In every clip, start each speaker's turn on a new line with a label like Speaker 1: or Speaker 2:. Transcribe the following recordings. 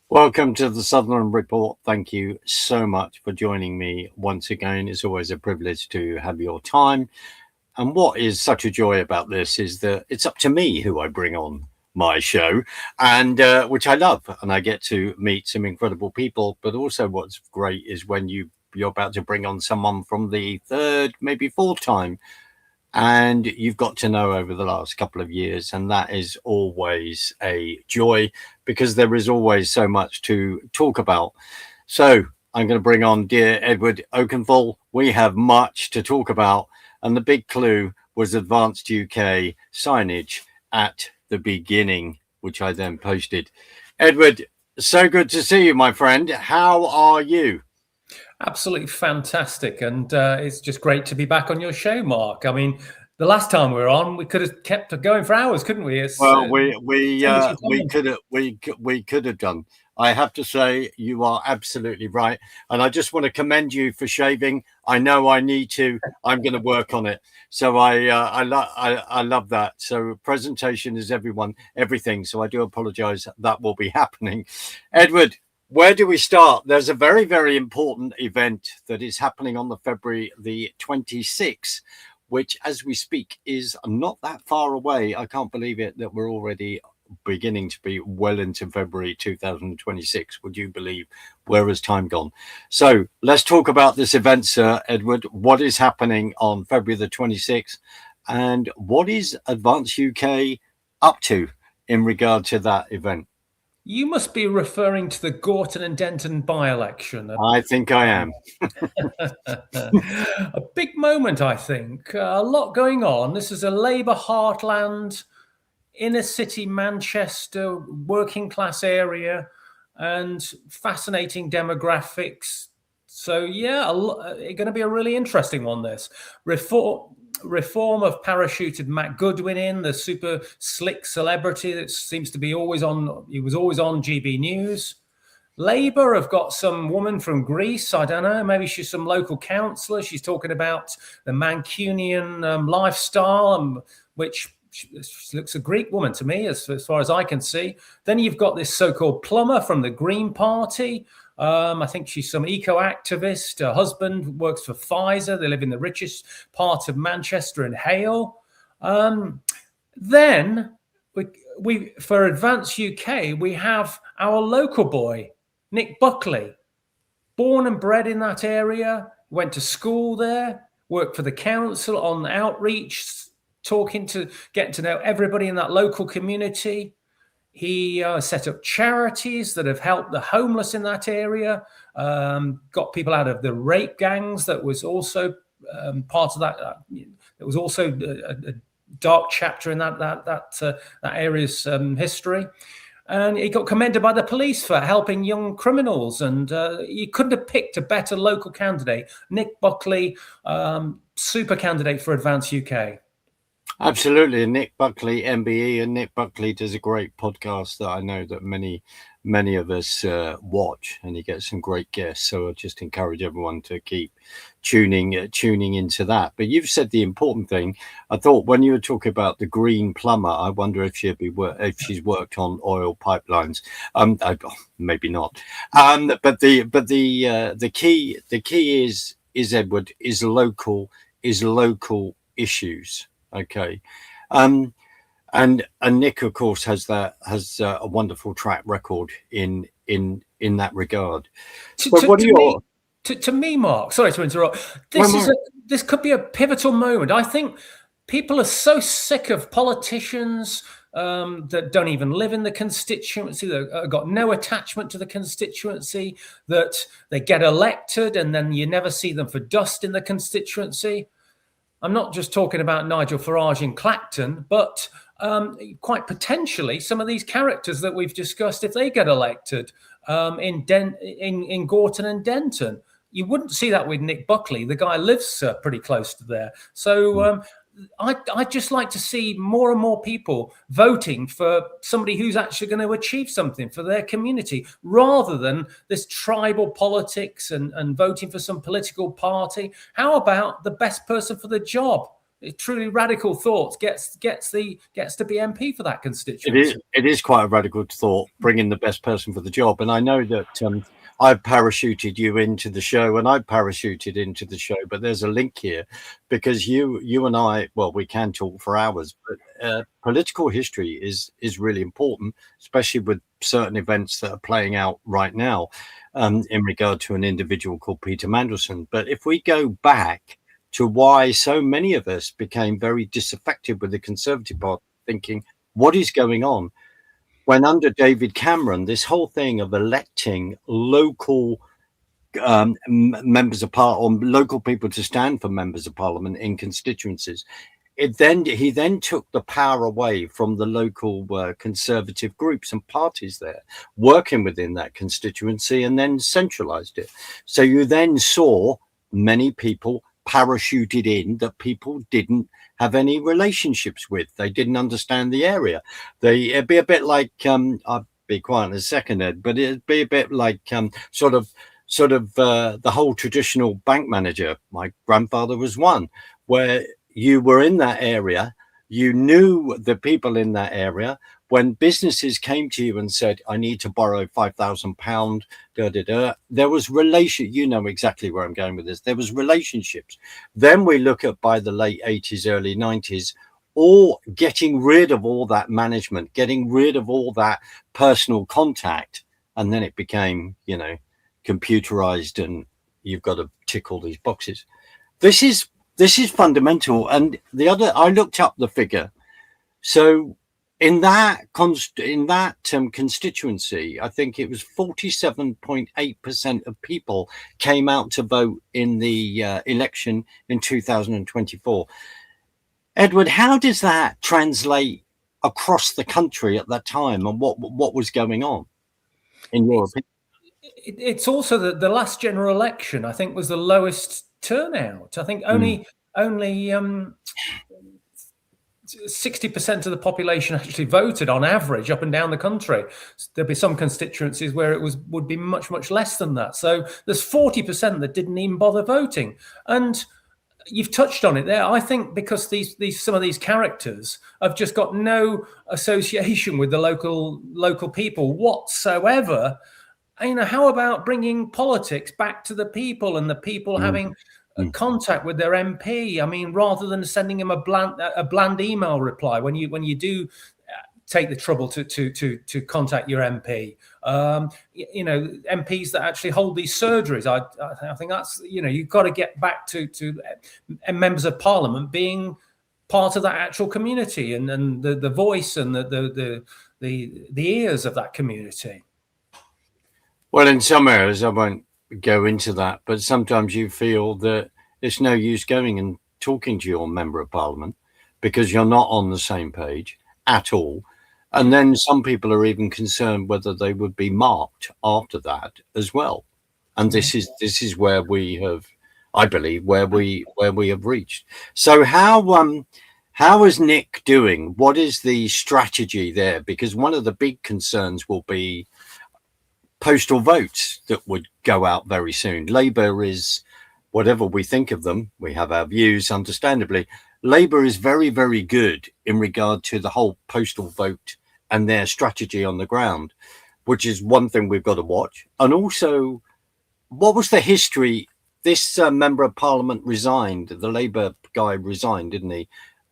Speaker 1: Welcome to the Sutherland Report. Thank you so much for joining me once again. It's always a privilege to have your time. And what is such a joy about this is that it's up to me who I bring on my show, and which I love. And I get to meet some incredible people. But also what's great is when you're about to bring on someone from the third, maybe fourth time, and you've got to know over the last couple of years, and that is always a joy because there is always so much to talk about. So I'm going to bring on dear Edward Oakenfull. We have much to talk about, and the big clue was Advanced UK signage at the beginning, which I then posted. Edward, so good to see you, my friend. How are you?
Speaker 2: Absolutely fantastic, and it's just great to be back on your show, Mark. I mean, the last time we were on, we could have kept it going for hours, couldn't we?
Speaker 1: We could have done. I have to say, you are absolutely right, and I just want to commend you for shaving. I know I need to. I'm going to work on it. So I love that. So presentation is everything. So I do apologise. That will be happening, Edward. Where do we start? There's a very, very important event that is happening on the February the 26th, which as we speak is not that far away. I can't believe it that we're already beginning to be well into February 2026. Would you believe? Where has time gone? So let's talk about this event, Sir Edward. What is happening on February the 26th, and what is Advance UK up to in regard to that event?
Speaker 2: You must be referring to the Gorton and Denton by-election.
Speaker 1: I think I am.
Speaker 2: A big moment, I think. A lot going on. This is a Labour heartland, inner city Manchester, working class area, and fascinating demographics. So, yeah, it's going to be a really interesting one, this. Reform of parachuted Matt Goodwin in, the super slick celebrity that seems to be always on. He was always on GB News. Labour have got some woman from Greece. I don't know. Maybe she's some local councillor. She's talking about the Mancunian lifestyle, which she looks a Greek woman to me, as far as I can see. Then you've got this so-called plumber from the Green Party. I think she's some eco-activist. Her husband works for Pfizer. They live in the richest part of Manchester in Hale. Then we for Advance UK, we have our local boy, Nick Buckley, born and bred in that area, went to school there, worked for the council on outreach, getting to know everybody in that local community. He set up charities that have helped the homeless in that area, got people out of the rape gangs. That was also part of that. There was also a dark chapter in that area's history. And he got commended by the police for helping young criminals. And you couldn't have picked a better local candidate. Nick Buckley, super candidate for Advance UK.
Speaker 1: Absolutely. Nick Buckley, MBE, and Nick Buckley does a great podcast that I know that many of us watch, and he gets some great guests. So I just encourage everyone to keep tuning into that. But you've said the important thing. I thought when you were talking about the green plumber, I wonder if she's worked on oil pipelines. Maybe not. But the key is Edward, is local issues. Okay. And Nick, of course, has a wonderful track record in that regard.
Speaker 2: To me, Mark, sorry to interrupt. This could be a pivotal moment. I think people are so sick of politicians that don't even live in the constituency, that have got no attachment to the constituency, that they get elected and then you never see them for dust in the constituency. I'm not just talking about Nigel Farage in Clacton, but quite potentially some of these characters that we've discussed, if they get elected in Gorton and Denton. You wouldn't see that with Nick Buckley. The guy lives pretty close to there. So I'd just like to see more and more people voting for somebody who's actually going to achieve something for their community, rather than this tribal politics and voting for some political party. How about the best person for the job? Truly radical thoughts gets to be MP for that constituency.
Speaker 1: It is quite a radical thought, bringing the best person for the job. And I know that I've parachuted you into the show, and I parachuted into the show, but there's a link here, because you and I, well, we can talk for hours, but political history is really important, especially with certain events that are playing out right now in regard to an individual called Peter Mandelson. But if we go back to why so many of us became very disaffected with the Conservative Party, thinking, what is going on? When under David Cameron, this whole thing of electing local members of parliament, or local people to stand for members of parliament in constituencies, he then took the power away from the local conservative groups and parties there working within that constituency, and then centralized it. So you then saw many people parachuted in that people didn't have any relationships with. They didn't understand the area. It'd be a bit like I'll be quiet in a second, Ed, but it'd be a bit like sort of the whole traditional bank manager. My grandfather was one, where you were in that area, you knew the people in that area. When businesses came to you and said, I need to borrow £5,000, there was you know exactly where I'm going with this. There was relationships. Then we look at, by the late 80s, early 90s, all getting rid of all that management, getting rid of all that personal contact. And then it became, computerized, and you've got to tick all these boxes. This is fundamental. And I looked up the figure. So in that constituency, I think it was 47.8% of people came out to vote in the election in 2024. Edward, how does that translate across the country at that time, and what was going on, in your opinion?
Speaker 2: It's also the last general election, I think, was the lowest turnout. I think only 60% of the population actually voted on average up and down the country. There'll be some constituencies where it would be much, much less than that. So there's 40% that didn't even bother voting. And you've touched on it there. I think because some of these characters have just got no association with the local people whatsoever. How about bringing politics back to the people, and the people having contact with their MP? I mean, rather than sending them a bland email reply when you do take the trouble to contact your MP. MPs that actually hold these surgeries. I think that's you've got to get back to members of Parliament being part of that actual community, and the voice and the ears of that community.
Speaker 1: Well, in some areas, I won't go into that, but sometimes you feel that it's no use going and talking to your member of Parliament because you're not on the same page at all. And then some people are even concerned whether they would be marked after that as well. And this is where we have, I believe, where we have reached. So how is Nick doing? What is the strategy there? Because one of the big concerns will be postal votes that would go out very soon. Labour is, whatever we think of them, we have our views, understandably. Labour is very, very good in regard to the whole postal vote and their strategy on the ground, which is one thing we've got to watch. And also, what was the history? This member of Parliament resigned. The Labour guy resigned, didn't he?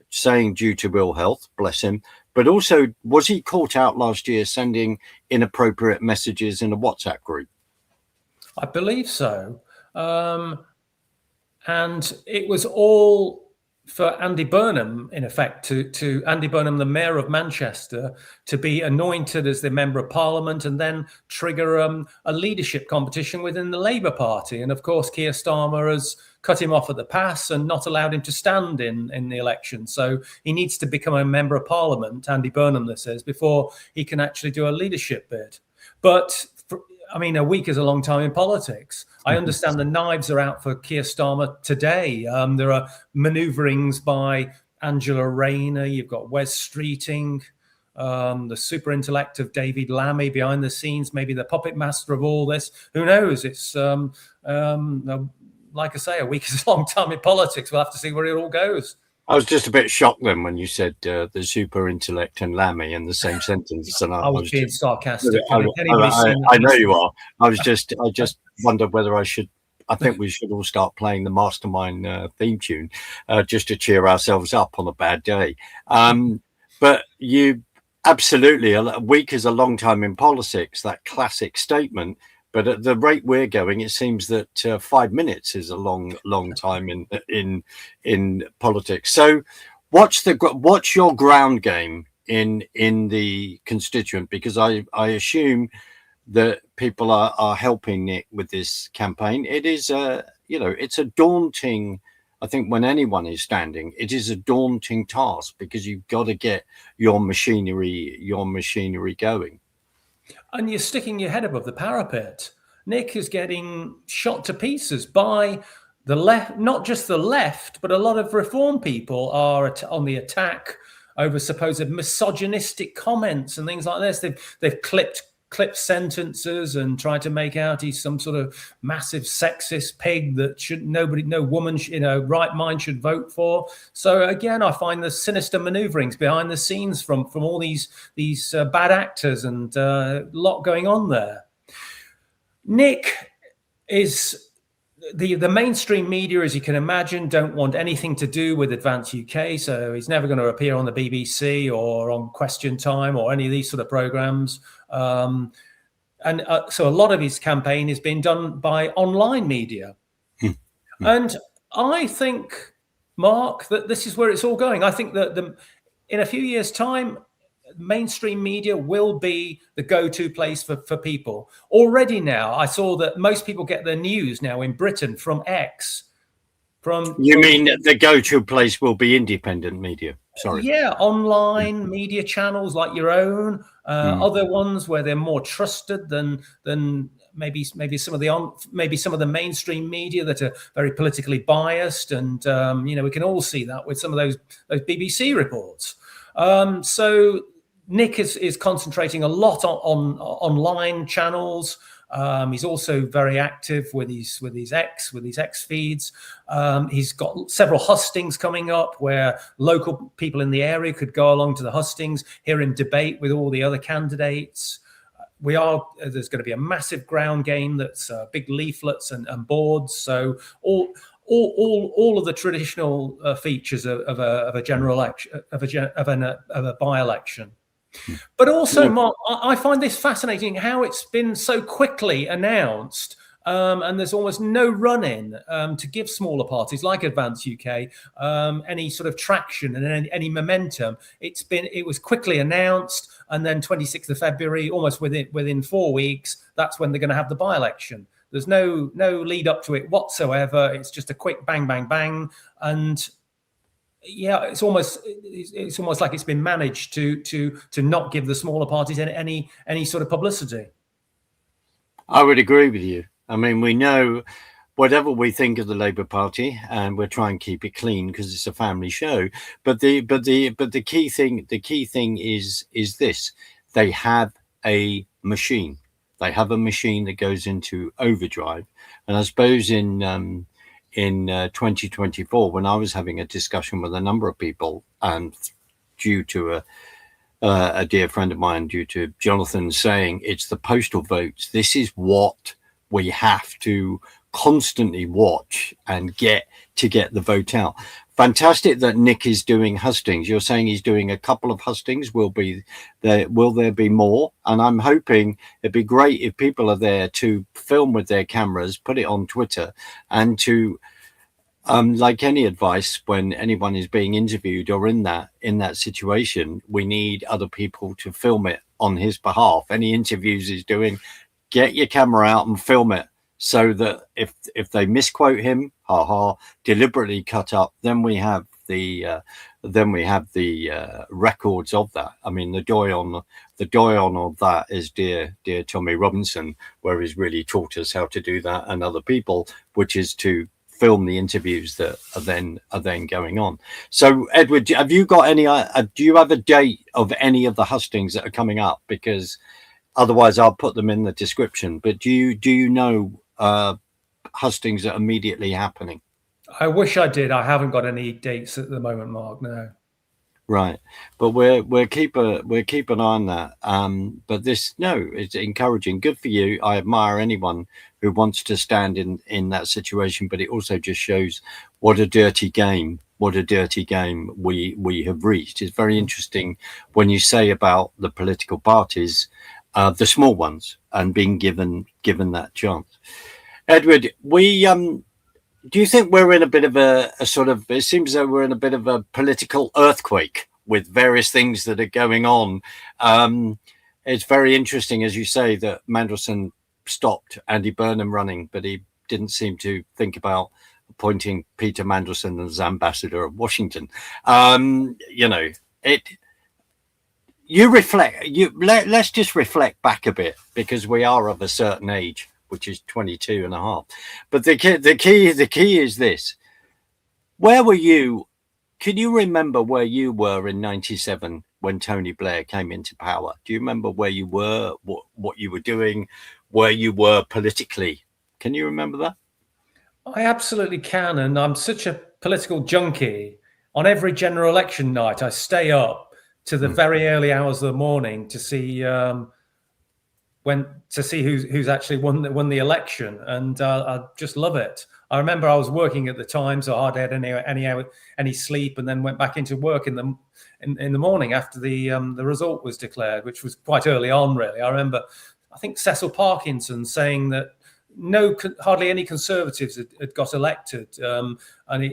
Speaker 1: Saying due to ill health, bless him. But also, was he caught out last year sending inappropriate messages in a WhatsApp group?
Speaker 2: I believe so. And it was all for Andy Burnham, in effect, to Andy Burnham, the mayor of Manchester, to be anointed as the member of parliament and then trigger a leadership competition within the Labour Party. And of course, Keir Starmer has cut him off at the pass and not allowed him to stand in the election. So he needs to become a member of parliament, Andy Burnham, this is, before he can actually do a leadership bid. But I mean, a week is a long time in politics. I understand the knives are out for Keir Starmer today. There are manoeuvrings by Angela Rayner. You've got Wes Streeting, the super intellect of David Lammy behind the scenes, maybe the puppet master of all this. Who knows? It's, like I say, a week is a long time in politics. We'll have to see where it all goes.
Speaker 1: I was just a bit shocked then when you said the super intellect and Lammy in the same sentence. And
Speaker 2: I was being sarcastic.
Speaker 1: I know you are. I just wondered whether I think we should all start playing the Mastermind theme tune just to cheer ourselves up on a bad day. But you absolutely, a week is a long time in politics, that classic statement. But at the rate we're going, it seems that 5 minutes is a long time in politics. So, what's your ground game in the constituent? Because I assume that people are helping Nick with this campaign. It is it's a daunting. I think when anyone is standing, it is a daunting task because you've got to get your machinery going.
Speaker 2: And you're sticking your head above the parapet. Nick is getting shot to pieces by the left, not just the left, but a lot of reform people are on the attack over supposed misogynistic comments and things like this. They've clipped sentences and tried to make out he's some sort of massive sexist pig that no woman in a right mind should vote for. So again, I find the sinister maneuverings behind the scenes from all these bad actors, and a lot going on there. Nick is the mainstream media, as you can imagine, don't want anything to do with Advance UK. So he's never going to appear on the BBC or on Question Time or any of these sort of programs. So a lot of his campaign is being done by online media. And I think, Mark, that this is where it's all going. I think that in a few years' time, mainstream media will be the go-to place for people. Already now, I saw that most people get their news now in Britain from X. You
Speaker 1: mean the go-to place will be independent media? Sorry.
Speaker 2: Yeah, online media channels like your own, other ones where they're more trusted than maybe some of the mainstream media that are very politically biased, and we can all see that with some of those BBC reports. So Nick is concentrating a lot on online channels. He's also very active with his X feeds. He's got several hustings coming up where local people in the area could go along to the hustings, hear him debate with all the other candidates. There's going to be a massive ground game that's big leaflets and boards. So all of the traditional features of a general election, of a by-election. But also, Mark, I find this fascinating how it's been so quickly announced, and there's almost no run-in to give smaller parties like Advance UK any sort of traction and any momentum. It was quickly announced, and then 26th of February, almost within 4 weeks, that's when they're going to have the by-election. There's no lead up to it whatsoever. It's just a quick bang, bang, bang, and yeah, it's almost like it's been managed to not give the smaller parties any sort of publicity.
Speaker 1: I would agree with you. I mean, we know whatever we think of the Labour Party, and we're trying to keep it clean because it's a family show. But the key thing is this: they have a machine. They have a machine that goes into overdrive, and I suppose in 2024, when I was having a discussion with a number of people, and due to a dear friend of mine, due to Jonathan saying it's the postal votes, this is what we have to constantly watch and get the vote out. Fantastic that Nick is doing hustings. You're saying he's doing a couple of hustings. Will there be more? And I'm hoping it'd be great if people are there to film with their cameras, put it on Twitter, and to Like any advice, when anyone is being interviewed or in that situation, we need other people to film it on his behalf. Any interviews he's doing, get your camera out and film it, so that if they misquote him, deliberately cut up, then we have the records of that. I mean, the doyen of that is dear Tommy Robinson, where he's really taught us how to do that, and other people, which is to film the interviews that are then going on. So, Edward, have you got any? Do you have a date of any of the hustings that are coming up? Because otherwise, I'll put them in the description. But do you know hustings that are immediately happening?
Speaker 2: I wish I did. I haven't got any dates at the moment, Mark. No.
Speaker 1: Right, but we'll keep an eye on that. But it's encouraging. Good for you. I admire anyone who wants to stand in that situation. But it also just shows what a dirty game we have reached. It's very interesting when you say about the political parties, the small ones, and being given that chance. Edward, do you think we're in a bit of a sort of, it seems that we're in a bit of a political earthquake with various things that are going on? It's very interesting, as you say, that Mandelson stopped Andy Burnham running, but he didn't seem to think about appointing Peter Mandelson as ambassador of Washington. Let's just reflect back a bit, because we are of a certain age, which is 22 and a half. But the key is this. Where were you? Can you remember where you were in 97 when Tony Blair came into power? Do you remember where you were, what you were doing, where you were politically? Can you remember that?
Speaker 2: I absolutely can. And I'm such a political junkie. On every general election night, I stay up to the very early hours of the morning to see who's actually won the election, and I just love it. I remember I was working at the time, so I hardly had any sleep, and then went back into work in the morning after the result was declared, which was quite early on, really. I remember, I think Cecil Parkinson saying that hardly any Conservatives had got elected, and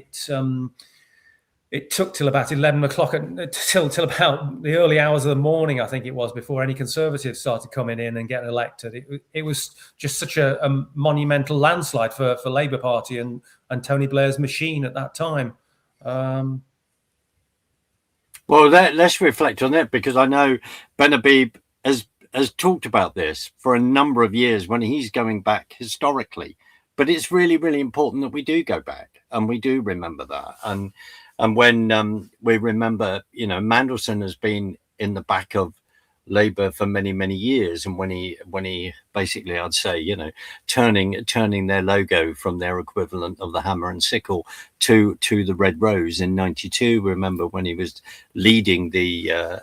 Speaker 2: it took till about 11 o'clock, till about the early hours of the morning, I think it was, before any Conservatives started coming in and getting elected. It was just such a monumental landslide for Labour Party and Tony Blair's machine at that time.
Speaker 1: Well, let's reflect on that, because I know Ben Habib has talked about this for a number of years when he's going back historically. But it's really, really important that we do go back and we do remember that. And when we remember, Mandelson has been in the back of Labour for many, many years. And when he basically, I'd say, turning their logo from their equivalent of the hammer and sickle to the red rose in 92. Remember when he was leading their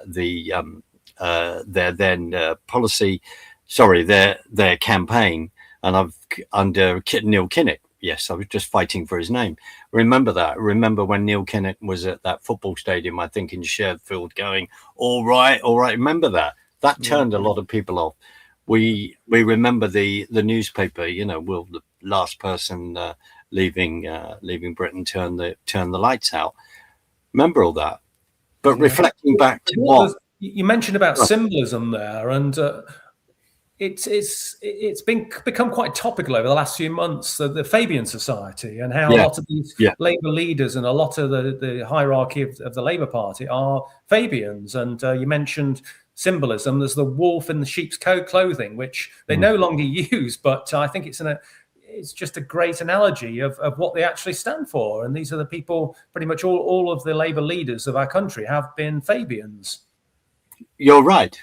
Speaker 1: campaign, and under Neil Kinnock. Yes, I was just fighting for his name. Remember that. Remember when Neil Kinnock was at that football stadium, I think in Sheffield, going, all right. Remember that. That turned a lot of people off. We remember the newspaper, will the last person leaving Britain turn the lights out? Remember all that. But reflecting back to what
Speaker 2: you mentioned about symbolism there, and it's become quite topical over the last few months, the Fabian Society, and how a lot of these Labour leaders and a lot of the hierarchy of the Labour Party are Fabians. And you mentioned symbolism. There's the wolf in the sheep's clothing, which they no longer use, but I think it's just a great analogy of what they actually stand for. And these are the people, pretty much all of the Labour leaders of our country have been Fabians.
Speaker 1: You're right.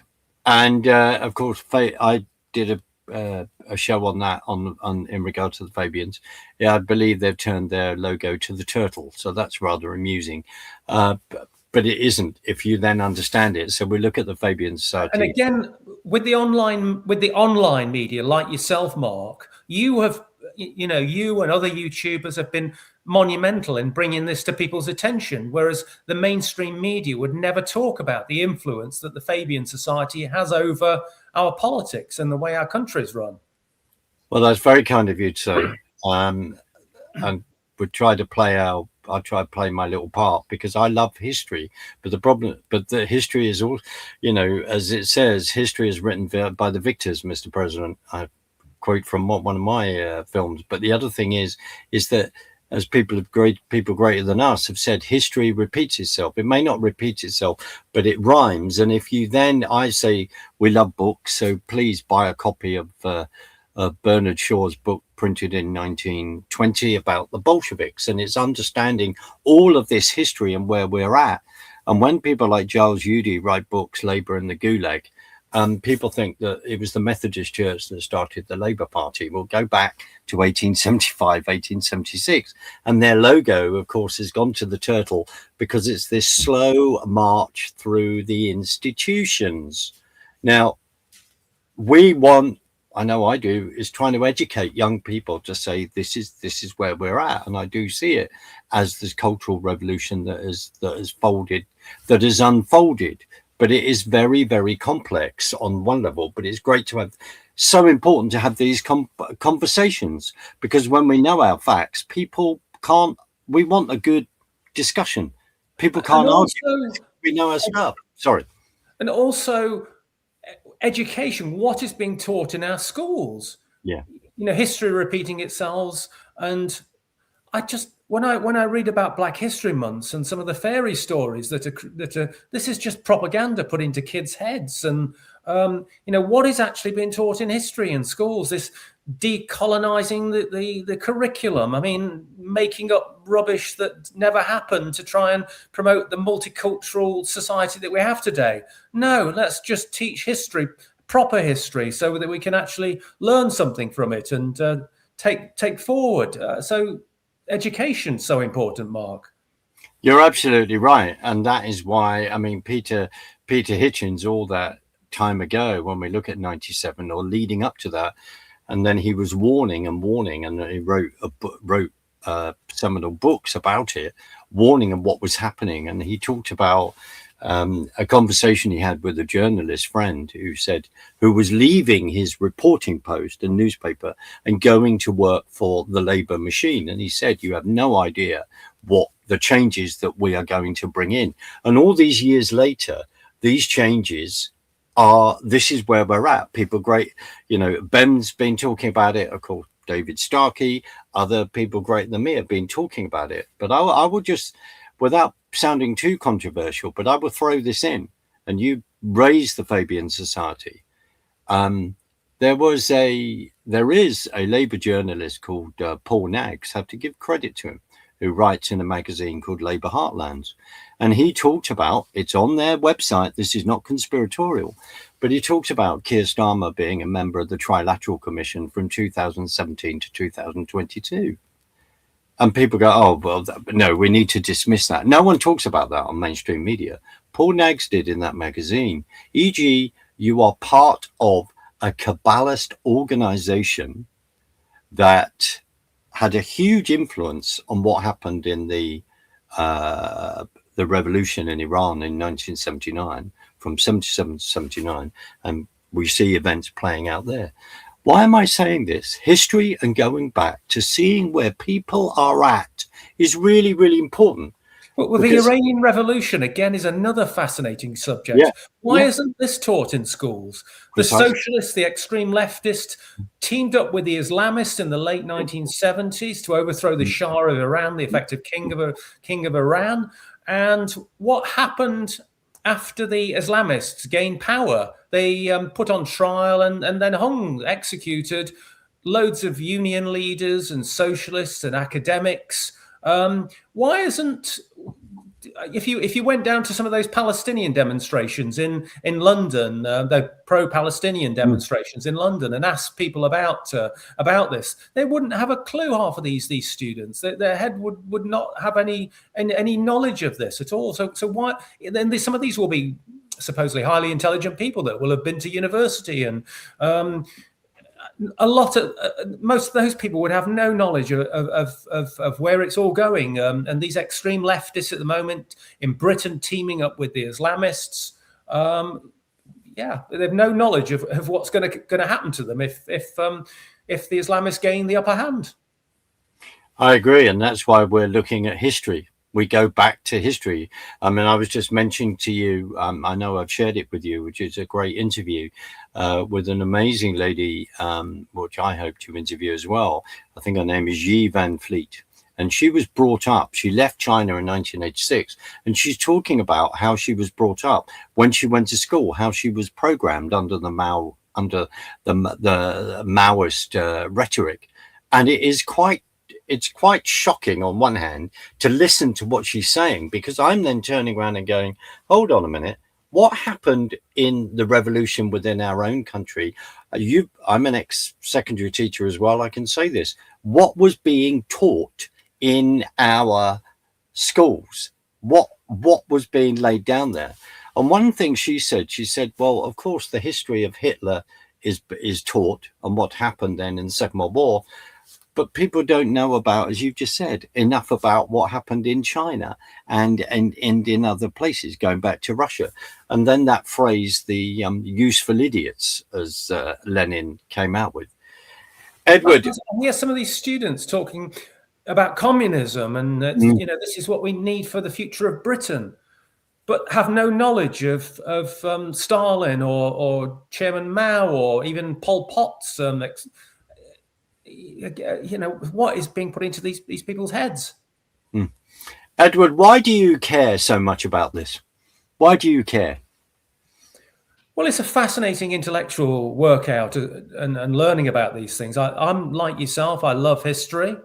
Speaker 1: And of course, I did a show on that in regard to the Fabians. Yeah, I believe they've turned their logo to the turtle, so that's rather amusing. But it isn't if you then understand it. So we look at the Fabian Society.
Speaker 2: And again, with the online media, like yourself, Mark, you and other YouTubers have been monumental in bringing this to people's attention, whereas the mainstream media would never talk about the influence that the Fabian Society has over our politics and the way our country is run.
Speaker 1: Well, that's very kind of you to say. And would try to play I try to play my little part because I love history. But the history is all, as it says, history is written by the victors, Mr. President. I quote from one of my films. But the other thing is that, as people greater than us have said, history repeats itself. It may not repeat itself, but it rhymes. And if you then, I say, we love books, so please buy a copy of Bernard Shaw's book printed in 1920 about the Bolsheviks, and it's understanding all of this history and where we're at. And when people like Giles Udy write books, Labour and the Gulag, people think that it was the Methodist Church that started the Labour Party. We'll go back to 1875, 1876. And their logo, of course, has gone to the turtle because it's this slow march through the institutions. Now, I know I do, is trying to educate young people to say this is where we're at. And I do see it as this cultural revolution that has unfolded. But it is very, very complex on one level. But it's great to have, so important to have these conversations, because when we know our facts, people can't. We want a good discussion. People can't argue. We know our stuff. Sorry.
Speaker 2: And also, education. What is being taught in our schools?
Speaker 1: Yeah.
Speaker 2: History repeating itself, and when I read about Black History Months and some of the fairy stories that are this is just propaganda put into kids' heads. And what is actually being taught in history in schools? This decolonizing the curriculum. I mean, making up rubbish that never happened to try and promote the multicultural society that we have today. No, let's just teach history, proper history, so that we can actually learn something from it and take forward. So education's so important, Mark.
Speaker 1: You're absolutely right. And that is why, I mean, Peter Hitchens, all that time ago, when we look at 97 or leading up to that, and then he was warning, and he wrote seminal books about it, warning of what was happening. And he talked about a conversation he had with a journalist friend who was leaving his reporting post and newspaper and going to work for the Labour machine. And he said, you have no idea what the changes that we are going to bring in. And all these years later, these changes this is where we're at. People great, Ben's been talking about it, of course, David Starkey, other people greater than me have been talking about it. But I would just, without sounding too controversial, but I will throw this in, and you raised the Fabian Society. There is a Labour journalist called Paul Naggs, have to give credit to him, who writes in a magazine called Labour Heartlands. And he talked about, it's on their website, this is not conspiratorial, but he talked about Keir Starmer being a member of the Trilateral Commission from 2017 to 2022. And people go, oh, well, no, we need to dismiss that. No one talks about that on mainstream media. Paul Naggs did in that magazine, e.g., you are part of a Kabbalist organization that had a huge influence on what happened in the revolution in Iran in 1979, from 77 to 79, and we see events playing out there. Why am I saying this? History and going back to seeing where people are at is really, really important.
Speaker 2: Well, the Iranian Revolution, again, is another fascinating subject. Yeah, Why isn't this taught in schools? Precisely. The socialists, the extreme leftists, teamed up with the Islamists in the late 1970s to overthrow the Shah of Iran, the effective king of Iran. And what happened after the Islamists gained power? They put on trial and then executed loads of union leaders and socialists and academics. Why isn't, if you went down to some of those Palestinian demonstrations in London, the pro-Palestinian demonstrations in London, and asked people about this, they wouldn't have a clue. Half of these students, their head would not have any knowledge of this at all. So why? Then some of these will be supposedly highly intelligent people that will have been to university, and most of those people would have no knowledge of where it's all going. And these extreme leftists at the moment in Britain teaming up with the Islamists, they have no knowledge of what's going to happen to them if the Islamists gain the upper hand.
Speaker 1: I agree, and that's why we're looking at history. We go back to history. I mean, I was just mentioning to you, I know I've shared it with you, which is a great interview with an amazing lady, which I hope to interview as well. I think her name is Yi Van Fleet. And she was brought up, she left China in 1986, and she's talking about how she was brought up when she went to school, how she was programmed under the Maoist rhetoric. And it's quite shocking on one hand to listen to what she's saying, because I'm then turning around and going, hold on a minute, what happened in the revolution within our own country? I'm an ex-secondary teacher as well, I can say this. What was being taught in our schools? What was being laid down there? And one thing she said, well, of course, the history of Hitler is taught and what happened then in the Second World War. But people don't know about, as you've just said, enough about what happened in China and in other places, going back to Russia. And then that phrase, the useful idiots, as Lenin came out with. Edward.
Speaker 2: We have some of these students talking about communism and this is what we need for the future of Britain, but have no knowledge of Stalin or Chairman Mao or even Pol Pot's what is being put into these people's heads.
Speaker 1: Edward, why do you care so much about this? Why do you care?
Speaker 2: Well, it's a fascinating intellectual workout and learning about these things. I'm like yourself, I love history,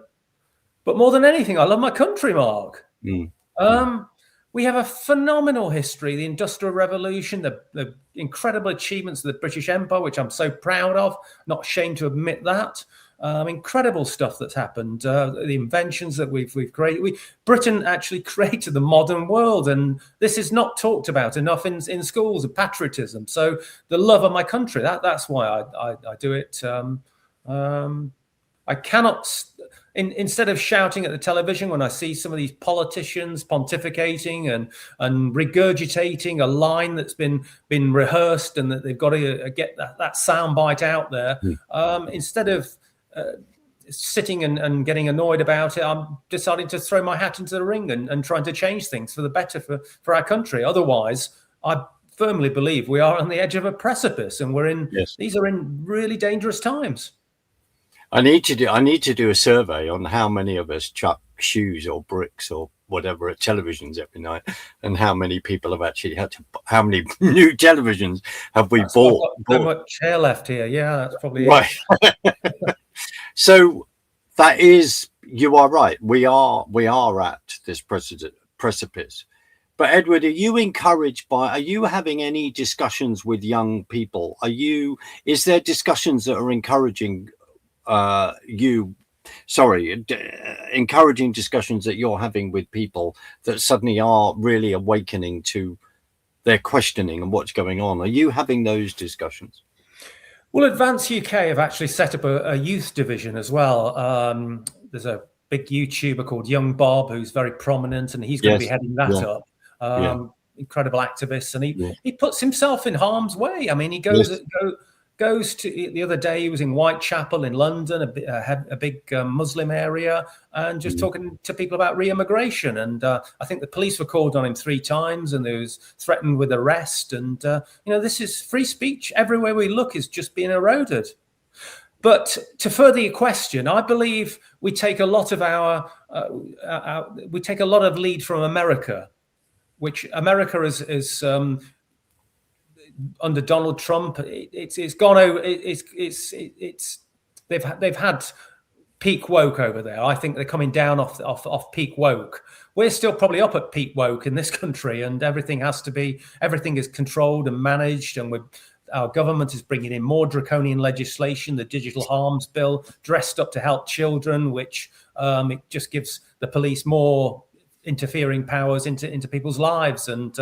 Speaker 2: but more than anything, I love my country, Mark. We have a phenomenal history, the Industrial Revolution, the incredible achievements of the British Empire, which I'm so proud of, not ashamed to admit that. Incredible stuff that's happened, the inventions that we've created. Britain actually created the modern world, and this is not talked about enough in schools, of patriotism. So the love of my country, that's why I do it. I cannot, instead of shouting at the television when I see some of these politicians pontificating and regurgitating a line that's been rehearsed and that they've got to get that sound bite out there, instead of sitting and getting annoyed about it, I'm deciding to throw my hat into the ring and trying to change things for the better for our country. Otherwise, I firmly believe we are on the edge of a precipice, and these are in really dangerous times.
Speaker 1: I need to do a survey on how many of us chuck shoes or bricks or whatever at televisions every night, and how many people have actually how many new televisions have we bought?
Speaker 2: So much hair left here. Yeah, that's probably
Speaker 1: right. So that is, you are right. We are at this precipice. But Edward, are you having any discussions with young people? Is there discussions that are encouraging encouraging discussions that you're having with people that suddenly are really awakening to their questioning and what's going on? Are you having those discussions?
Speaker 2: Well, Advance UK have actually set up a youth division as well. There's a big YouTuber called Young Bob who's very prominent, and he's going to be heading that up. Incredible activist, and he puts himself in harm's way. I mean, he goes to, the other day he was in Whitechapel in London, a big Muslim area, and just talking to people about re-immigration. And I think the police were called on him 3 times, and he was threatened with arrest. And this is free speech everywhere we look is just being eroded. But to further your question, I believe we take a lot of we take a lot of lead from America, which America is under Donald Trump, it's gone over. They've had peak woke over there. I think they're coming down off peak woke. We're still probably up at peak woke in this country, and everything is controlled and managed. And our government is bringing in more draconian legislation, the Digital Harms Bill, dressed up to help children, which it just gives the police more interfering powers into people's lives and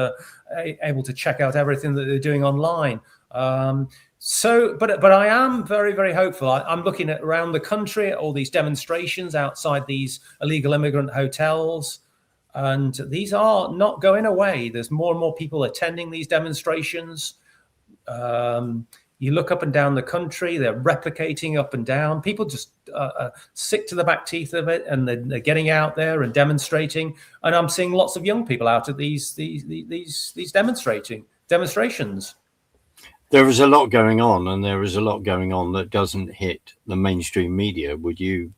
Speaker 2: able to check out everything that they're doing online. But I am very, very hopeful. I'm looking at around the country at all these demonstrations outside these illegal immigrant hotels, and these are not going away. There's more and more people attending these demonstrations. You look up and down the country, they're replicating up and down. People just sick to the back teeth of it, and they're getting out there and demonstrating. And I'm seeing lots of young people out at these demonstrations.
Speaker 1: There is a lot going on, and there is a lot going on that doesn't hit the mainstream media. You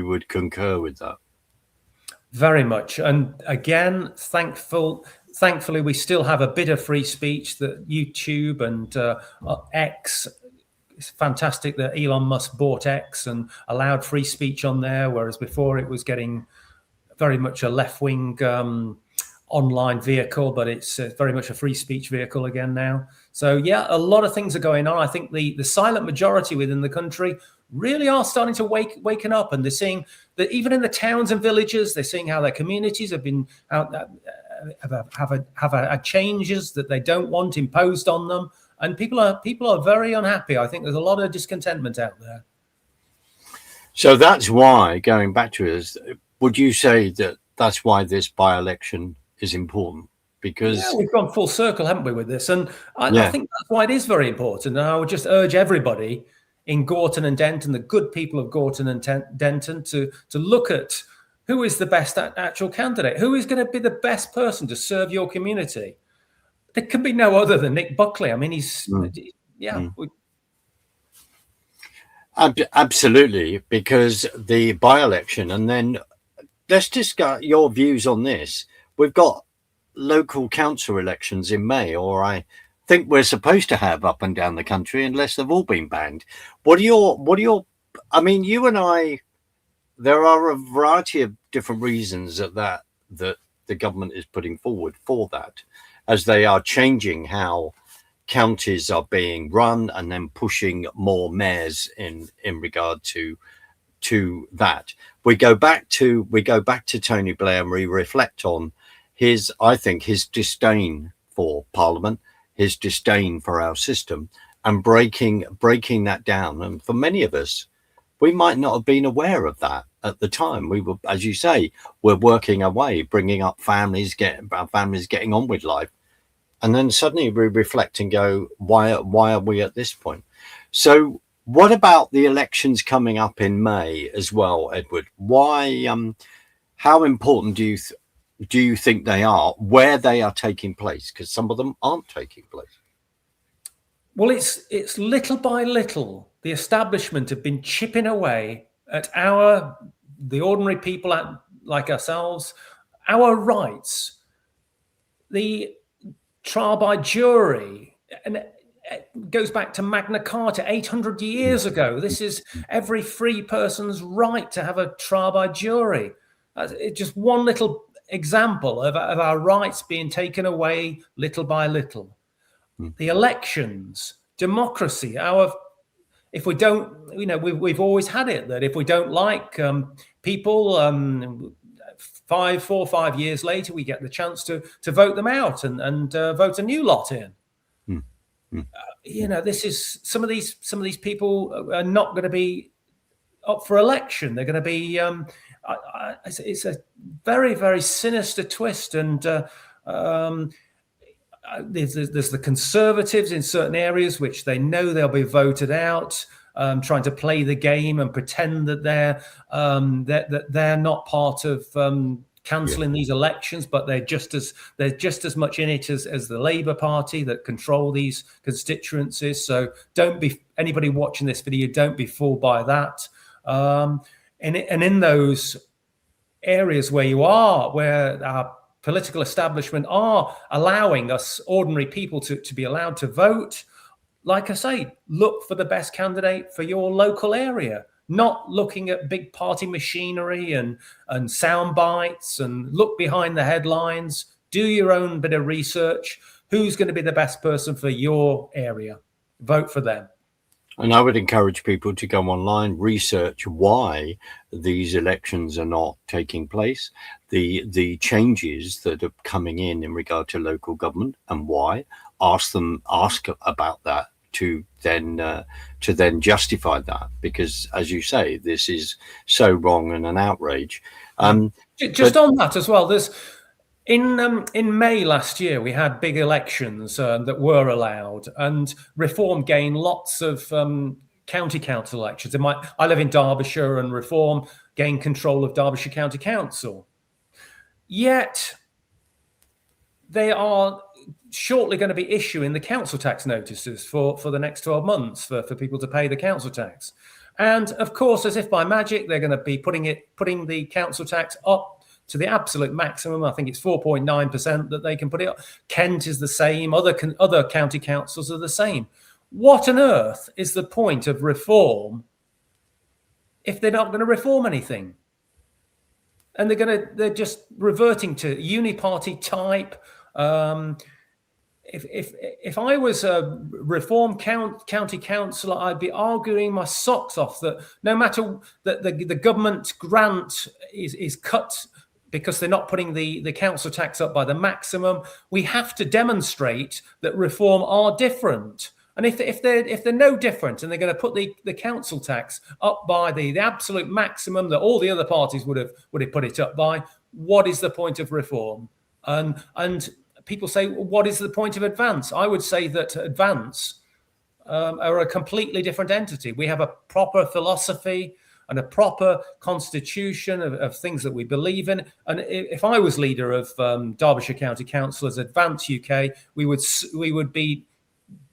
Speaker 1: would concur with that?
Speaker 2: Very much. And again, thankfully, we still have a bit of free speech. That YouTube and X, it's fantastic that Elon Musk bought X and allowed free speech on there, whereas before it was getting very much a left-wing online vehicle, but it's very much a free speech vehicle again now. So yeah, a lot of things are going on. I think the silent majority within the country really are starting to waken up, and they're seeing that even in the towns and villages, they're seeing how their communities have been have changes that they don't want imposed on them, and people are very unhappy. I think there's a lot of discontentment out there.
Speaker 1: So that's why, going back to it, would you say that that's why this by-election is important? Because
Speaker 2: we've gone full circle, haven't we, with this? And I think that's why it is very important. And I would just urge everybody in Gorton and Denton, the good people of Gorton and Denton, to look at who is the best actual candidate, who is going to be the best person to serve your community. There can be no other than Nick Buckley. I mean, he's
Speaker 1: absolutely, because the by-election, and then let's discuss your views on this. We've got local council elections in May, or I think we're supposed to have up and down the country, unless they've all been banned. What are your I mean, you and I, there are a variety of different reasons that the government is putting forward for that, as they are changing how counties are being run, and then pushing more mayors in regard to that. We go back to Tony Blair, and we reflect on his disdain for Parliament, his disdain for our system, and breaking that down. And for many of us, we might not have been aware of that at the time. We were, as you say, we're working our way, bringing up families, getting on with life. And then suddenly we reflect and go, why are we at this point? So what about the elections coming up in May as well, Edward? Why, how important do you think they are, where they are taking place? Because some of them aren't taking place.
Speaker 2: Well, it's little by little, the establishment have been chipping away at the ordinary people like ourselves, our rights. The trial by jury, and it goes back to Magna Carta 800 years ago. This is every free person's right to have a trial by jury. It's just one little example of our rights being taken away little by little. The elections, democracy, if we don't, we've always had it that if we don't like people, 4 or 5 years later, we get the chance to vote them out and vote a new lot in. This is some of these people are not going to be up for election. They're going to be. It's a very, very sinister twist, and there's the Conservatives in certain areas which they know they'll be voted out, trying to play the game and pretend that they're not part of cancelling these elections, but they're just as much in it as the Labour Party that control these constituencies. So don't be anybody watching this video, don't be fooled by that. And in those areas where our political establishment are allowing us ordinary people to be allowed to vote, like I say, look for the best candidate for your local area, not looking at big party machinery and sound bites, and look behind the headlines. Do your own bit of research. Who's going to be the best person for your area? Vote for them.
Speaker 1: And I would encourage people to go online, research why these elections are not taking place, the changes that are coming in regard to local government, and why. Ask about that to then justify that, because, as you say, this is so wrong and an outrage.
Speaker 2: Just on that as well, In May last year, we had big elections that were allowed, and Reform gained lots of county council elections. I live in Derbyshire, and Reform gained control of Derbyshire County Council. Yet they are shortly going to be issuing the council tax notices for the next 12 months for people to pay the council tax. And of course, as if by magic, they're going to be putting the council tax up to the absolute maximum. I think it's 4.9% that they can put it up. Kent is the same. Other county councils are the same. What on earth is the point of reform if they're not going to reform anything? And they're just reverting to uni-party type. If I was a Reform county councillor, I'd be arguing my socks off that no matter that the government grant is cut because they're not putting the council tax up by the maximum, we have to demonstrate that Reform are different. And if they're no different and they're going to put the council tax up by the absolute maximum that all the other parties would have put it up by, what is the point of Reform? And people say, well, what is the point of Advance? I would say that Advance are a completely different entity. We have a proper philosophy and a proper constitution of things that we believe in. And if I was leader of Derbyshire County Council as Advance UK, we would be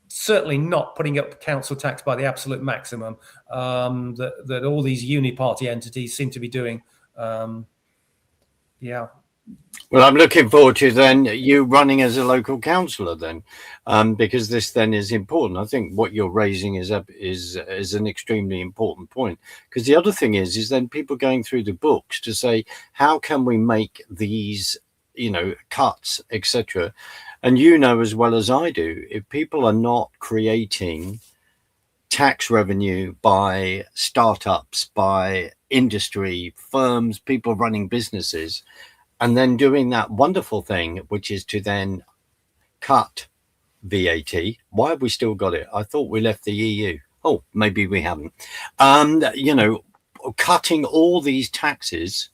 Speaker 2: certainly not putting up council tax by the absolute maximum that all these uni-party entities seem to be doing. Yeah.
Speaker 1: Well, I'm looking forward to then you running as a local councillor then, because this then is important. I think what you're raising is an extremely important point, because the other thing is then people going through the books to say, how can we make these, cuts, etc. And as well as I do, if people are not creating tax revenue by startups, by industry, firms, people running businesses, and then doing that wonderful thing, which is to then cut VAT. Why have we still got it? I thought we left the EU. Oh, maybe we haven't. Cutting all these taxes,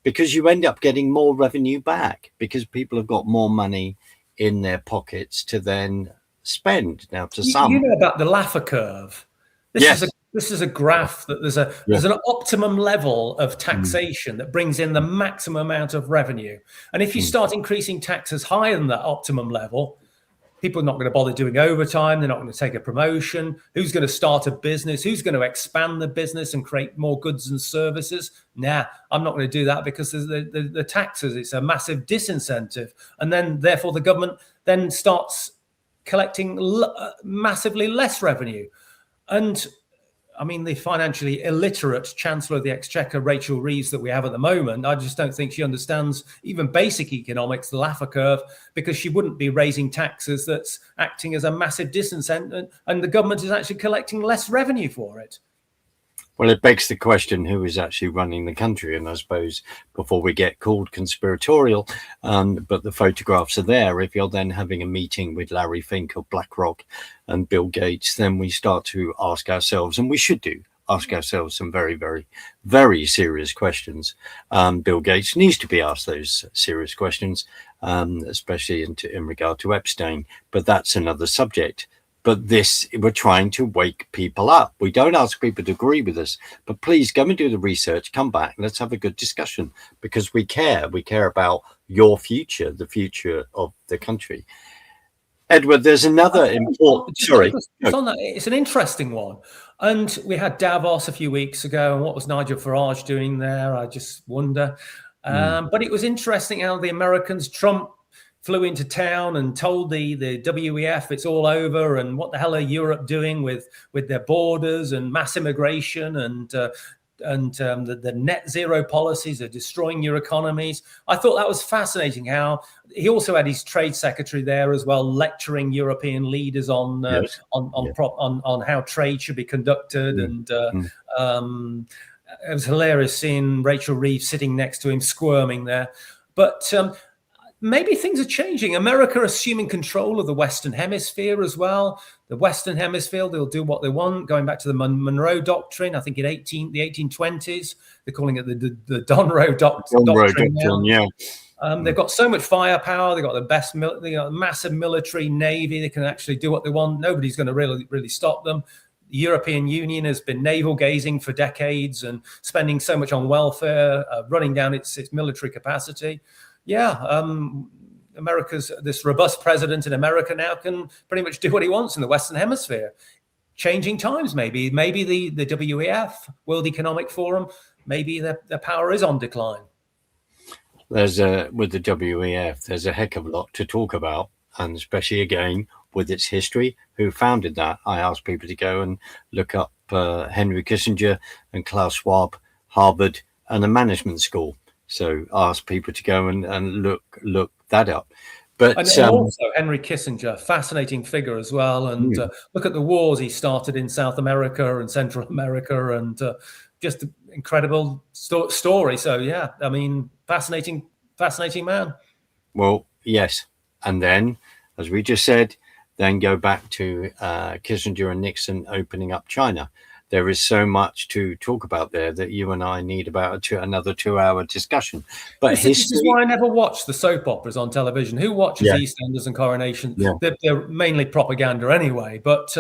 Speaker 1: because you end up getting more revenue back because people have got more money in their pockets to then spend. Now, to some,
Speaker 2: you know about the Laffer curve. This is a graph that there's an optimum level of taxation that brings in the maximum amount of revenue. And if you start increasing taxes higher than that optimum level, people are not going to bother doing overtime. They're not going to take a promotion. Who's going to start a business? Who's going to expand the business and create more goods and services? Nah, I'm not going to do that because the taxes, it's a massive disincentive. And then therefore the government then starts collecting massively less revenue. And I mean, the financially illiterate Chancellor of the Exchequer, Rachel Reeves, that we have at the moment, I just don't think she understands even basic economics, the Laffer curve, because she wouldn't be raising taxes that's acting as a massive disincentive, and the government is actually collecting less revenue for it.
Speaker 1: Well, it begs the question, who is actually running the country? And I suppose before we get called conspiratorial, but the photographs are there. If you're then having a meeting with Larry Fink of BlackRock and Bill Gates, then we start to ask ourselves, and we should ask ourselves some very, very, very serious questions. Bill Gates needs to be asked those serious questions, especially in regard to Epstein. But that's another subject. But we're trying to wake people up. We don't ask people to agree with us, but please go and do the research, come back, and let's have a good discussion, because we care. We care about your future, the future of the country. Edward, there's another important... Sorry.
Speaker 2: It's an interesting one. And we had Davos a few weeks ago, and what was Nigel Farage doing there? I just wonder. But it was interesting how the Americans, Trump, flew into town and told the WEF it's all over, and what the hell are Europe doing with their borders and mass immigration and the net zero policies are destroying your economies. I thought that was fascinating. How he also had his trade secretary there as well, lecturing European leaders on how trade should be conducted, and it was hilarious seeing Rachel Reeves sitting next to him squirming there, but. Maybe things are changing. America assuming control of the Western Hemisphere as well. The Western Hemisphere, they'll do what they want. Going back to the Monroe Doctrine, I think in the 1820s, they're calling it the Donroe Doctrine.
Speaker 1: Yeah.
Speaker 2: They've got so much firepower. They've got the best, they got a massive military navy. They can actually do what they want. Nobody's going to really stop them. The European Union has been navel gazing for decades and spending so much on welfare, running down its military capacity. America's this robust president in America now can pretty much do what he wants in the Western Hemisphere. Changing times, maybe the WEF, World Economic Forum, maybe their power is on decline.
Speaker 1: With the WEF, there's a heck of a lot to talk about, and especially again with its history. Who founded that? I asked people to go and look up Henry Kissinger and Klaus Schwab, Harvard, and the management school. So ask people to go and look that up. But
Speaker 2: and also Henry Kissinger, fascinating figure as well. And look at the wars he started in South America and Central America, and just an incredible story. So yeah, I mean, fascinating man.
Speaker 1: Well, yes. And then, as we just said, then go back to Kissinger and Nixon opening up China. There is so much to talk about there that you and I need about another 2-hour discussion. But
Speaker 2: this is why I never watch the soap operas on television. Who watches EastEnders and Coronation? Yeah. They're mainly propaganda anyway. But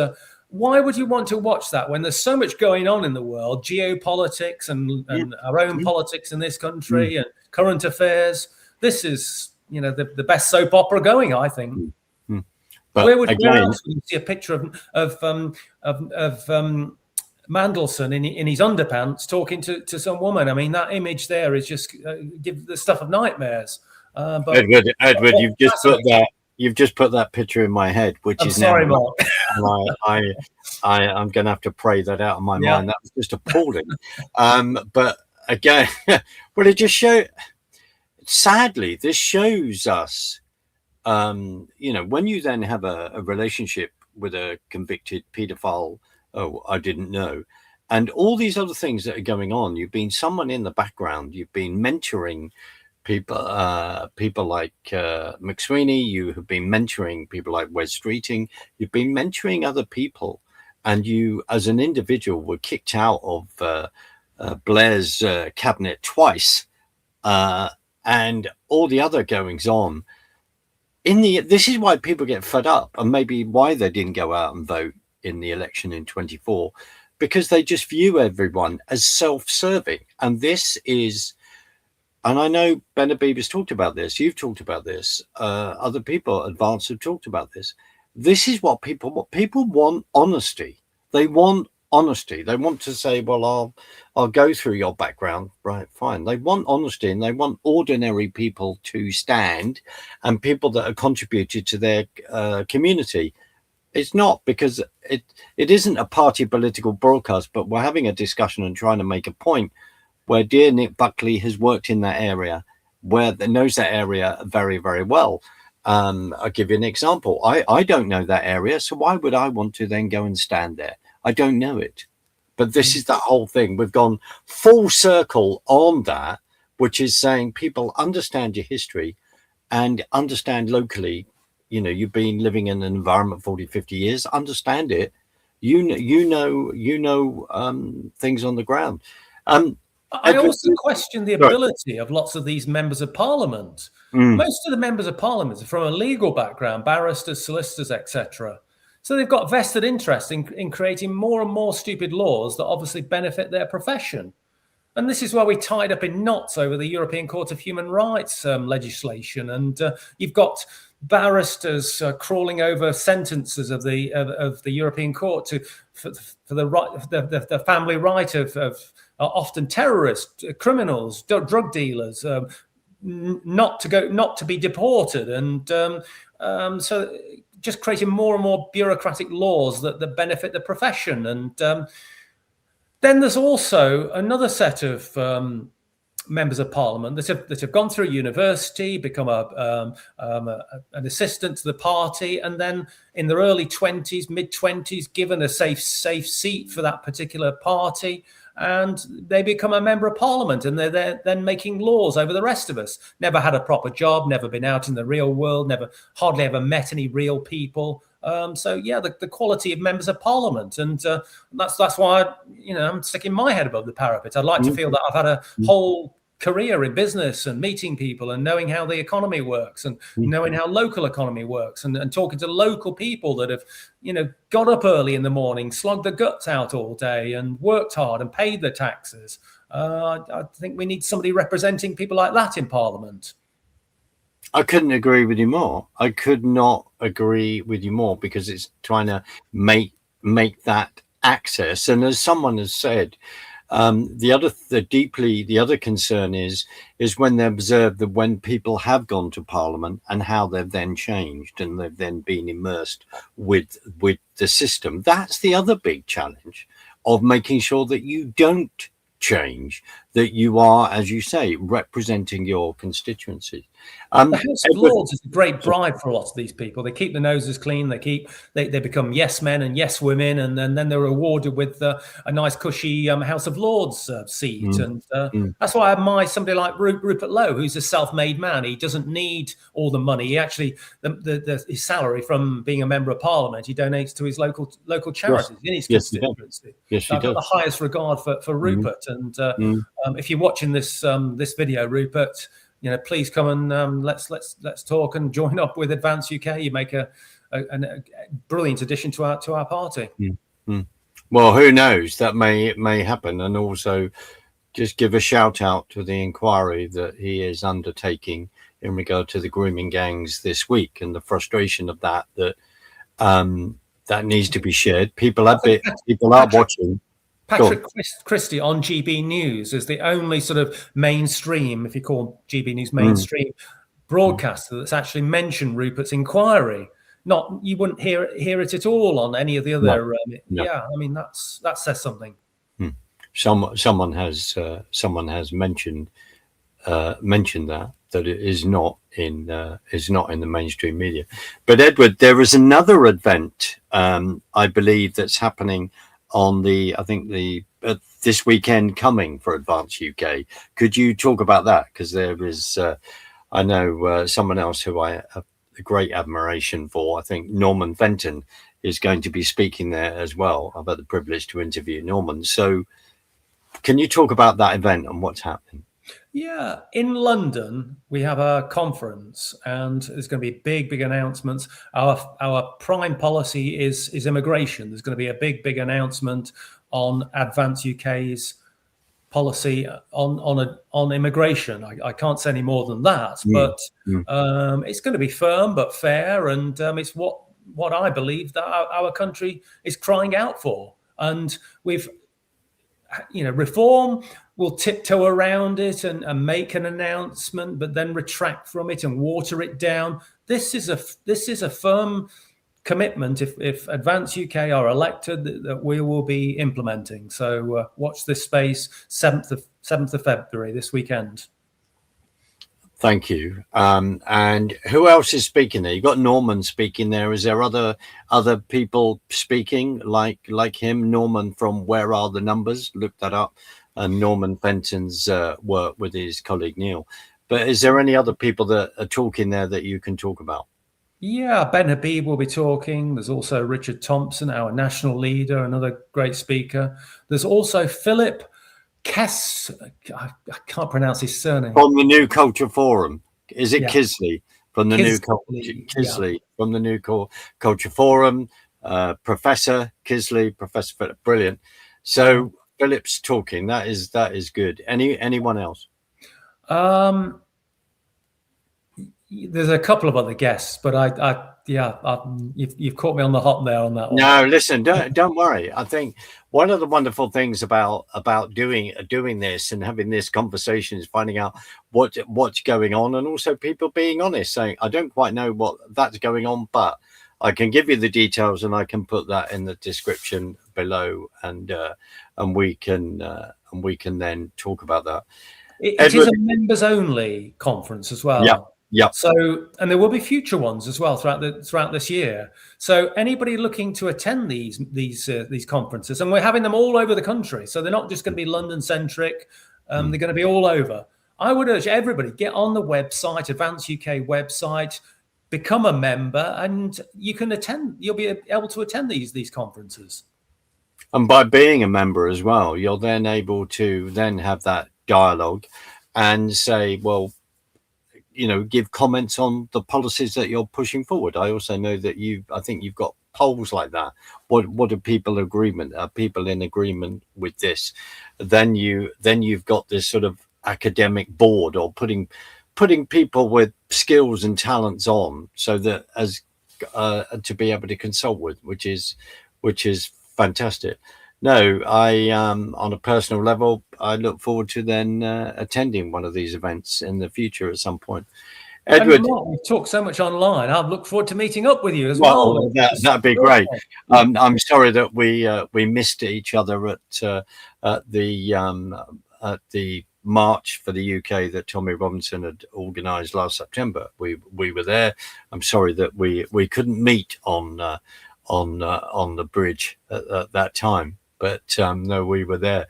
Speaker 2: why would you want to watch that when there's so much going on in the world, geopolitics and our own politics in this country and current affairs? This is, the best soap opera going, I think. But where else would you see a picture of Mandelson in his underpants talking to some woman? I mean, that image there is just give the stuff of nightmares. But
Speaker 1: Edward, you've just put that picture in my head, which
Speaker 2: I'm
Speaker 1: is
Speaker 2: sorry,
Speaker 1: now.
Speaker 2: Mark.
Speaker 1: I'm going to have to pray that out of my mind. That was just appalling. But again, well, it just shows. Sadly, this shows us. When you then have a relationship with a convicted paedophile. Oh, I didn't know. And all these other things that are going on, you've been someone in the background, you've been mentoring people like McSweeney, you have been mentoring people like Wes Streeting, you've been mentoring other people, and you, as an individual, were kicked out of Blair's cabinet twice, and all the other goings on. This is why people get fed up, and maybe why they didn't go out and vote in the election in 24, because they just view everyone as self-serving. And this is, and I know Ben Habib talked about this, you've talked about this, other people advanced have talked about this. This is what people want. Honesty. They want honesty. They want to say, well, I'll go through your background, right? Fine. They want honesty, and they want ordinary people to stand, and people that are contributed to their community. It's not, because it isn't a party political broadcast, but we're having a discussion and trying to make a point where dear Nick Buckley has worked in that area, knows that area very, very well. I'll give you an example. I don't know that area, so why would I want to then go and stand there? I don't know it. But this is the whole thing. We've gone full circle on that, which is saying people understand your history and understand locally. You've been living in an environment 40, 50 years, understand it. You know things on the ground.
Speaker 2: I also question the ability of lots of these members of parliament. Most of the members of parliament are from a legal background, barristers, solicitors, etc. So they've got vested interest in creating more and more stupid laws that obviously benefit their profession. And this is why we tied up in knots over the European Court of Human Rights legislation. And you've got barristers crawling over sentences of the European Court for the family right of often terrorists, criminals, drug dealers, not to be deported, and so just creating more and more bureaucratic laws that benefit the profession. And then there's also another set of members of parliament that have gone through university, become an assistant to the party, and then in their early 20s, mid-20s, given a safe seat for that particular party, and they become a member of parliament, and they're then making laws over the rest of us. Never had a proper job, never been out in the real world, hardly ever met any real people. So yeah, the quality of members of parliament, and that's why I'm sticking my head above the parapet. I'd like to feel that I've had a whole career in business and meeting people and knowing how the economy works and knowing how local economy works and talking to local people that have, got up early in the morning, slogged their guts out all day and worked hard and paid their taxes. I think we need somebody representing people like that in Parliament.
Speaker 1: I couldn't agree with you more. I could not agree with you more, because it's trying to make that access. And as someone has said, the other concern is when they observe that when people have gone to Parliament and how they've then changed and they've then been immersed with the system. That's the other big challenge of making sure that you don't change, that you are, as you say, representing your constituencies.
Speaker 2: The House of Lords is a great bribe for a lot of these people. They keep their noses clean. They become yes men and yes women, and then they're rewarded with a nice cushy House of Lords seat. And that's why I admire somebody like Rupert Lowe, who's a self-made man. He doesn't need all the money. He actually his salary from being a member of Parliament, he donates to his local charities in his constituency.
Speaker 1: Yes,
Speaker 2: I've got the highest regard for Rupert. And if you're watching this video, Rupert, please come and let's talk and join up with Advance UK. You make a brilliant addition to our party.
Speaker 1: Well, who knows? That may happen. And also, just give a shout out to the inquiry that he is undertaking in regard to the grooming gangs this week and the frustration of that needs to be shared. People are watching.
Speaker 2: Patrick Christie on GB News is the only sort of mainstream, if you call GB News mainstream, broadcaster that's actually mentioned Rupert's inquiry. You wouldn't hear it at all on any of the other. Yeah, I mean that says something.
Speaker 1: Someone has mentioned that it is not in the mainstream media. But Edward, there is another event I believe that's happening on this weekend coming for Advance UK. Could you talk about that? Because there is, I know someone else who I have a great admiration for. I think Norman Fenton is going to be speaking there as well. I've had the privilege to interview Norman. So can you talk about that event and what's happening?
Speaker 2: Yeah, in London, we have a conference and there's going to be big announcements. Our prime policy is immigration. There's going to be a big announcement on Advance UK's policy on immigration. I can't say any more than that, but it's going to be firm but fair, and it's what I believe that our country is crying out for. And we've, reform will tiptoe around it and make an announcement, but then retract from it and water it down. This is a firm commitment. If Advance UK are elected, that we will be implementing. So watch this space. 7th of February this weekend.
Speaker 1: Thank you. And who else is speaking there? You got Norman speaking there. Is there other people speaking like him? Norman from Where Are the Numbers? Look that up. And Norman Fenton's work with his colleague Neil. But is there any other people that are talking there that you can talk about?
Speaker 2: Yeah, Ben Habib will be talking. There's also Richard Thompson, our national leader, another great speaker. There's also Philip Kess. I can't pronounce his surname.
Speaker 1: From the New Culture Forum. Is it Kisley? From the
Speaker 2: Kisley,
Speaker 1: from the New Culture Forum. Professor Kisley, Professor Philip, brilliant. So Philip's talking. That is good. Anyone else?
Speaker 2: There's a couple of other guests, but you've caught me on the hop there on that one.
Speaker 1: No, listen, don't worry. I think one of the wonderful things about doing this and having this conversation is finding out what's going on, and also people being honest, saying I don't quite know what that's going on, but I can give you the details and I can put that in the description below, and we can then talk about that.
Speaker 2: It is a members only conference as well.
Speaker 1: Yeah.
Speaker 2: So, and there will be future ones as well throughout this year. So, anybody looking to attend these conferences, and we're having them all over the country. So they're not just going to be London centric. They're going to be all over. I would urge everybody get on the website, Advance UK website, become a member, and you can attend. You'll be able to attend these conferences. And
Speaker 1: by being a member as well, you're then able to then have that dialogue. and say, well, give comments on the policies that you're pushing forward. I also know that I think you've got polls like that. What are people agreement? Are people in agreement with this? Then you've got this sort of academic board, or putting people with skills and talents on, so that as to be able to consult with, which is fantastic. No, I on a personal level, I look forward to then attending one of these events in the future at some point. Edward,
Speaker 2: we talk so much online. I look forward to meeting up with you as well.
Speaker 1: That'd be great. I'm sorry that we missed each other at the march for the UK that Tommy Robinson had organised last September. We were there. I'm sorry that we couldn't meet on the bridge at that time, but no, we were there.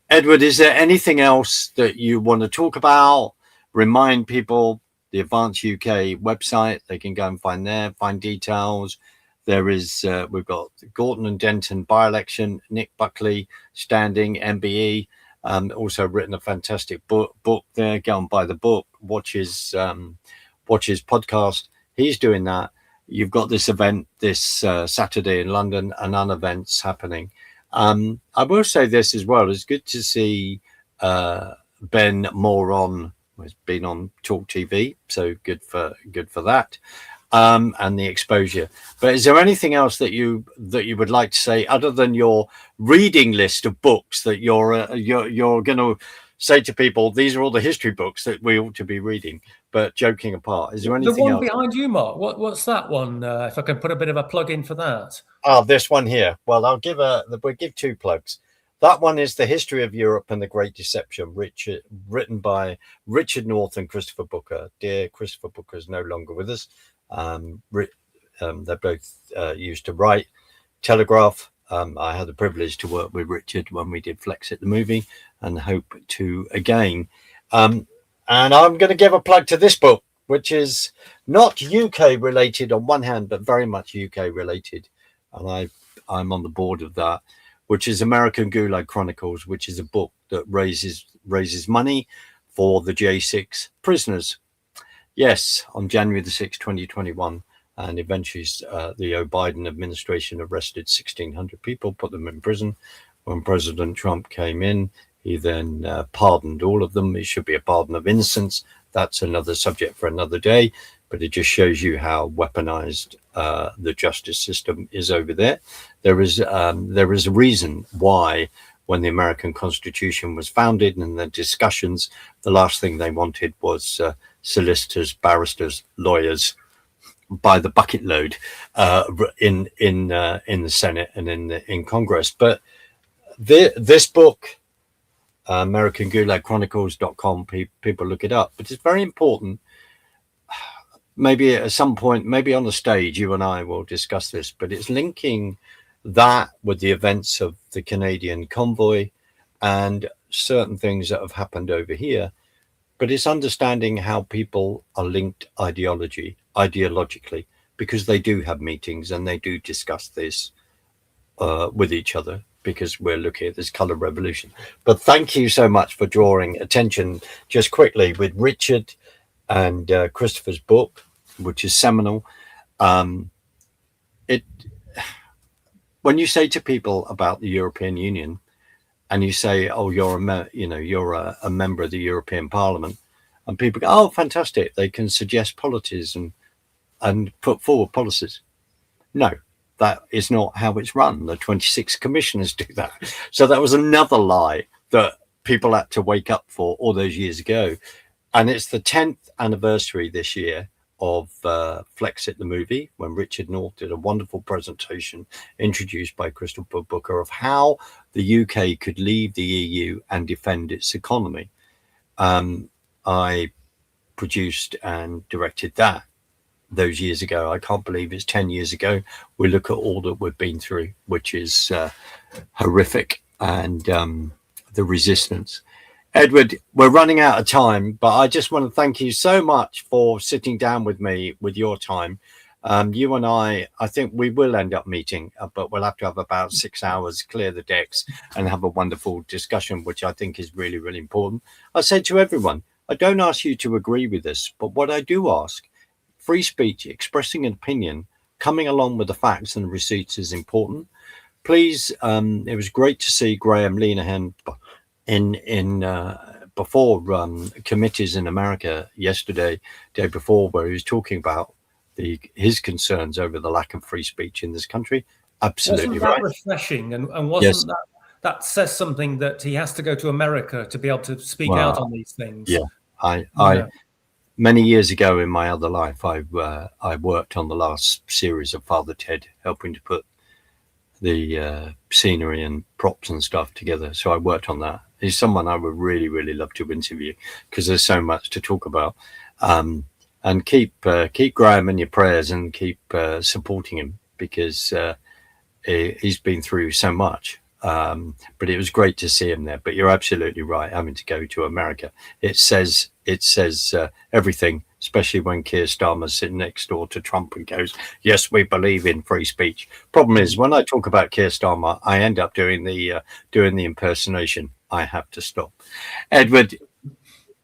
Speaker 1: Edward, is there anything else that you want to talk about? Remind people the Advance UK website. They can go and find details. There is we've got Gorton and Denton by-election, Nick Buckley standing, MBE. Also written a fantastic book there. Go and buy the book. Watch his podcast. He's doing that. You've got this event this Saturday in London, and other events happening. I will say this as well. It's good to see Ben Moron has been on Talk TV, so good for that, and the exposure. But is there anything else that you would like to say, other than your reading list of books that you're going to say to people, these are all the history books that we ought to be reading? But joking apart, is there anything
Speaker 2: the one
Speaker 1: else
Speaker 2: behind you, Mark? What's that one? If I can put a bit of a plug in for that.
Speaker 1: This one here. Well, we'll give two plugs. That one is The History of Europe and the Great Deception, written by Richard North and Christopher Booker. Dear Christopher Booker is no longer with us. They both used to write Telegraph. I had the privilege to work with Richard when we did Flexit the movie, and hope to again. And I'm going to give a plug to this book, which is not UK related on one hand, but very much UK related. And I'm on the board of that, which is American Gulag Chronicles, which is a book that raises money for the J6 prisoners. Yes, on January the 6th, 2021. And eventually the Biden administration arrested 1,600 people, put them in prison. When President Trump came in, he then pardoned all of them. It should be a pardon of innocence. That's another subject for another day. But it just shows you how weaponized the justice system is over there. There is a reason why, when the American Constitution was founded and the discussions, the last thing they wanted was solicitors, barristers, lawyers by the bucket load in the Senate and in Congress. But this book, AmericanGulagChronicles.com, people look it up. But it's very important. Maybe at some point, maybe on the stage, you and I will discuss this, but it's linking that with the events of the Canadian convoy and certain things that have happened over here. But it's understanding how people are linked ideologically, because they do have meetings and they do discuss this with each other, because we're looking at this color revolution. But thank you so much for drawing attention just quickly with Richard and Christopher's book, which is seminal. When you say to people about the European Union, and you say, "Oh, you're a member of the European Parliament," and people go, "Oh, fantastic! They can suggest policies and put forward policies." No, that is not how it's run. The 26 commissioners do that. So that was another lie that people had to wake up for all those years ago. And it's the 10th anniversary this year of Flexit the movie, when Richard North did a wonderful presentation introduced by Christopher Booker of how the UK could leave the EU and defend its economy. I produced and directed that those years ago. I can't believe it's 10 years ago. We look at all that we've been through, which is horrific, and the resistance. Edward, we're running out of time, but I just want to thank you so much for sitting down with me with your time. You and I think we will end up meeting, but we'll have to have about 6 hours, clear the decks, and have a wonderful discussion, which I think is really, really important. I say to everyone, I don't ask you to agree with this, but what I do ask, free speech, expressing an opinion, coming along with the facts and receipts is important. Please, it was great to see Graham Linehan before committees in America yesterday, day before, where he was talking about his concerns over the lack of free speech in this country. Absolutely
Speaker 2: wasn't that
Speaker 1: right.
Speaker 2: Refreshing, and wasn't that says something that he has to go to America to be able to speak out on these things.
Speaker 1: Yeah, I many years ago in my other life, I worked on the last series of Father Ted, helping to put the scenery and props and stuff together. So I worked on that. He's someone I would really, really love to interview because there's so much to talk about. And keep Graham in your prayers and keep supporting him because he's been through so much. But it was great to see him there. But you're absolutely right. Having to go to America, it says everything, especially when Keir Starmer's sitting next door to Trump and goes, "Yes, we believe in free speech." Problem is, when I talk about Keir Starmer, I end up doing the impersonation. I have to stop. Edward,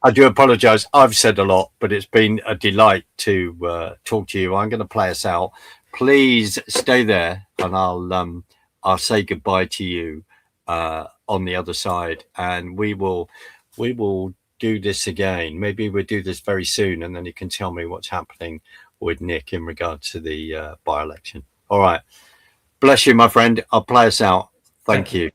Speaker 1: I do apologize. I've said a lot, but it's been a delight to talk to you. I'm going to play us out. Please stay there, and I'll say goodbye to you on the other side, and we will do this again. Maybe we'll do this very soon, and then you can tell me what's happening with Nick in regard to the by-election. All right. Bless you, my friend. I'll play us out. Thank you.